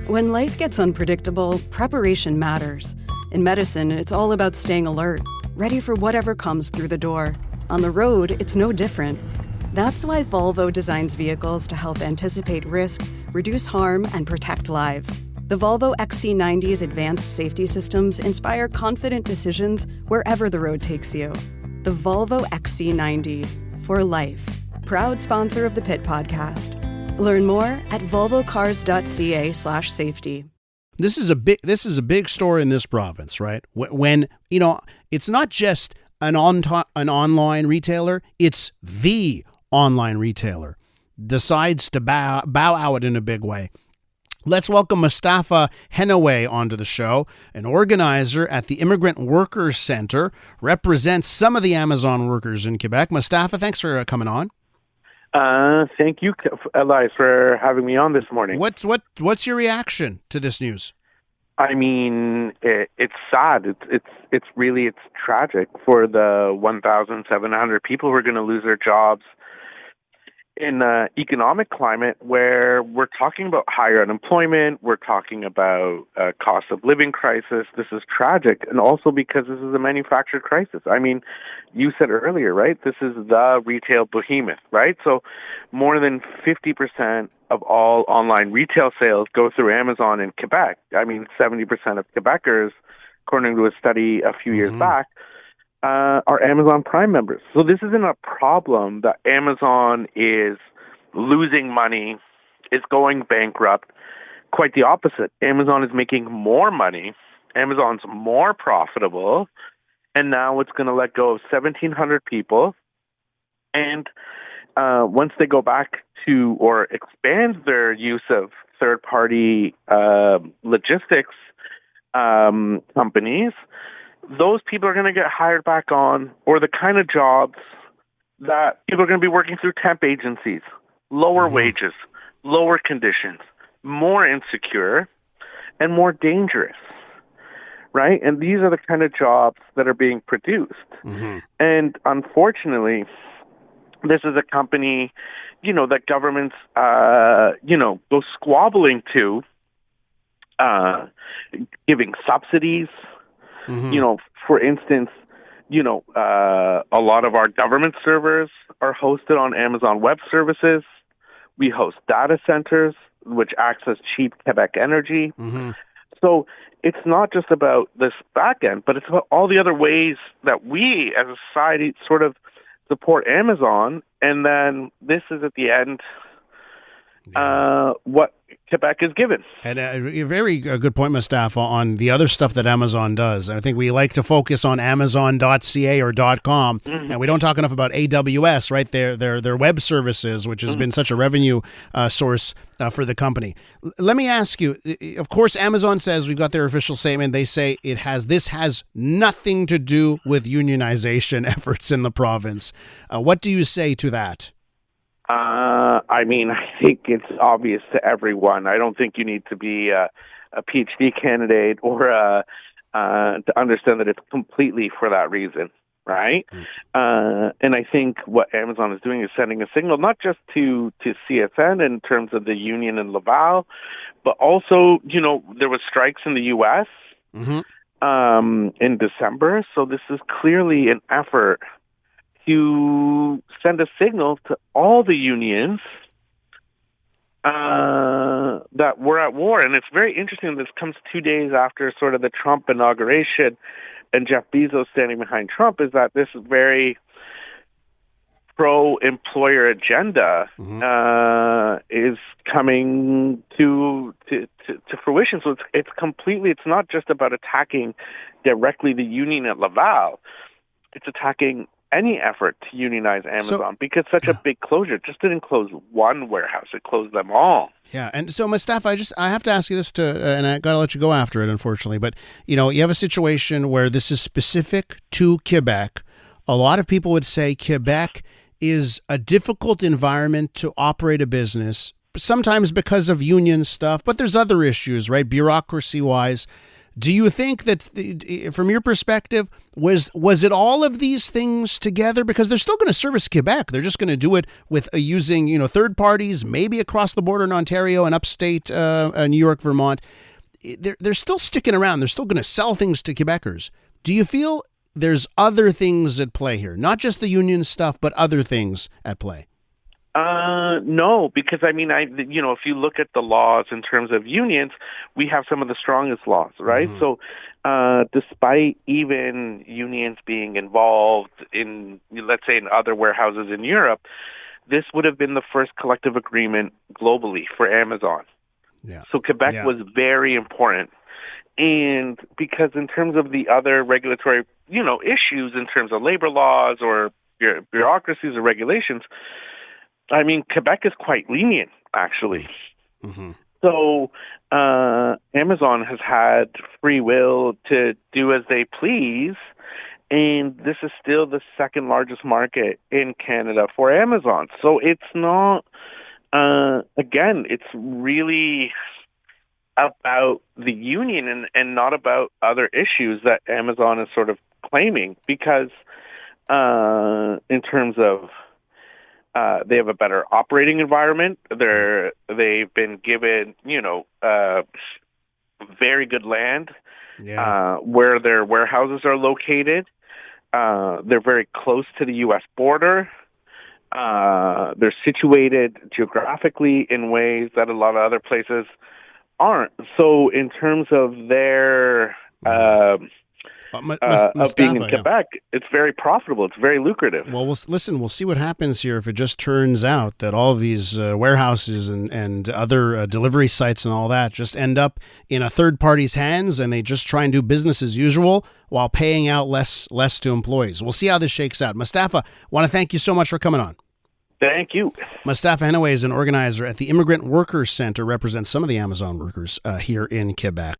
When life gets unpredictable, preparation matters. In medicine, it's all about staying alert, ready for whatever comes through the door. On the road, it's no different. That's why Volvo designs vehicles to help anticipate risk, reduce harm, and protect lives. The Volvo XC90's advanced safety systems inspire confident decisions wherever the road takes you. The Volvo XC90, for life. Proud sponsor of the Pit Podcast. Learn more at volvocars.ca/safety. This is a big story in this province, right? When it's not just an online retailer, it's the online retailer decides to bow out in a big way. Let's welcome Mustafa Henaway onto the show, an organizer at the Immigrant Workers Center, represents some of the Amazon workers in Quebec. Mustafa, thanks for coming on. Thank you, Elias, for having me on this morning. What's your reaction to this news? I mean, it's sad. It's really tragic for the 1,700 people who are going to lose their jobs in an economic climate where we're talking about higher unemployment, we're talking about a cost of living crisis. This is tragic, and also because this is a manufactured crisis. I mean, you said earlier, right? This is the retail behemoth, right? So more than 50% of all online retail sales go through Amazon in Quebec. I mean, 70% of Quebecers, according to a study a few years back, are Amazon Prime members. So this isn't a problem that Amazon is losing money, is going bankrupt. Quite the opposite. Amazon is making more money. Amazon's more profitable. And now it's going to let go of 1,700 people. And once they go back to or expand their use of third-party logistics companies, those people are going to get hired back on, or the kind of jobs that people are going to be working through temp agencies, lower wages, lower conditions, more insecure, and more dangerous, right? And these are the kind of jobs that are being produced. And unfortunately, this is a company, that governments, go squabbling to, giving subsidies. For instance, a lot of our government servers are hosted on Amazon Web Services. We host data centers, which access cheap Quebec energy. So it's not just about this back end, but it's about all the other ways that we as a society sort of support Amazon. And then this is at the end what Quebec is given. And a very good point, Mustafa, on the other stuff that Amazon does. I think we like to focus on Amazon.ca or .com, and we don't talk enough about AWS, right? Their web services, which has been such a revenue source for the company. Let me ask you, of course, Amazon says, we've got their official statement, they say this has nothing to do with unionization efforts in the province. What do you say to that? I mean, I think it's obvious to everyone. I don't think you need to be a PhD candidate or to understand that it's completely for that reason, right? And I think what Amazon is doing is sending a signal, not just to CSN in terms of the union in Laval, but also, there was strikes in the U.S. In December. So this is clearly an effort to send a signal to all the unions that we're at war. And it's very interesting this comes 2 days after sort of the Trump inauguration and Jeff Bezos standing behind Trump, is that this very pro-employer agenda is coming to fruition. So it's completely, it's not just about attacking directly the union at Laval. It's attacking any effort to unionize Amazon, because such a big closure just didn't close one warehouse; it closed them all. Yeah, and so Mustafa, I have to ask you this and I got to let you go after it, unfortunately. But you have a situation where this is specific to Quebec. A lot of people would say Quebec is a difficult environment to operate a business, sometimes because of union stuff, but there's other issues, right? Bureaucracy-wise. Do you think that, from your perspective, was it all of these things together? Because they're still going to service Quebec. They're just going to do it with using third parties, maybe across the border in Ontario and upstate New York, Vermont. They're still sticking around. They're still going to sell things to Quebecers. Do you feel there's other things at play here, not just the union stuff, but other things at play? No, because if you look at the laws in terms of unions, we have some of the strongest laws, right? Mm-hmm. So, despite even unions being involved in, let's say, in other warehouses in Europe, this would have been the first collective agreement globally for Amazon. Yeah. So Quebec was very important. And because in terms of the other regulatory, issues in terms of labor laws or bureaucracies or regulations, Quebec is quite lenient, actually. Mm-hmm. So Amazon has had free will to do as they please, and this is still the second largest market in Canada for Amazon. So it's not, again, it's really about the union and not about other issues that Amazon is sort of claiming, because in terms of they have a better operating environment. They've been given, very good land where their warehouses are located. They're very close to the U.S. border. They're situated geographically in ways that a lot of other places aren't. So in terms of their of being in Quebec, it's very profitable. It's very lucrative. Well, we'll see what happens here if it just turns out that all of these warehouses and other delivery sites and all that just end up in a third party's hands, and they just try and do business as usual while paying out less to employees. We'll see how this shakes out. Mustafa, want to thank you so much for coming on. Thank you. Mustafa Henaway is an organizer at the Immigrant Workers Center, represents some of the Amazon workers here in Quebec.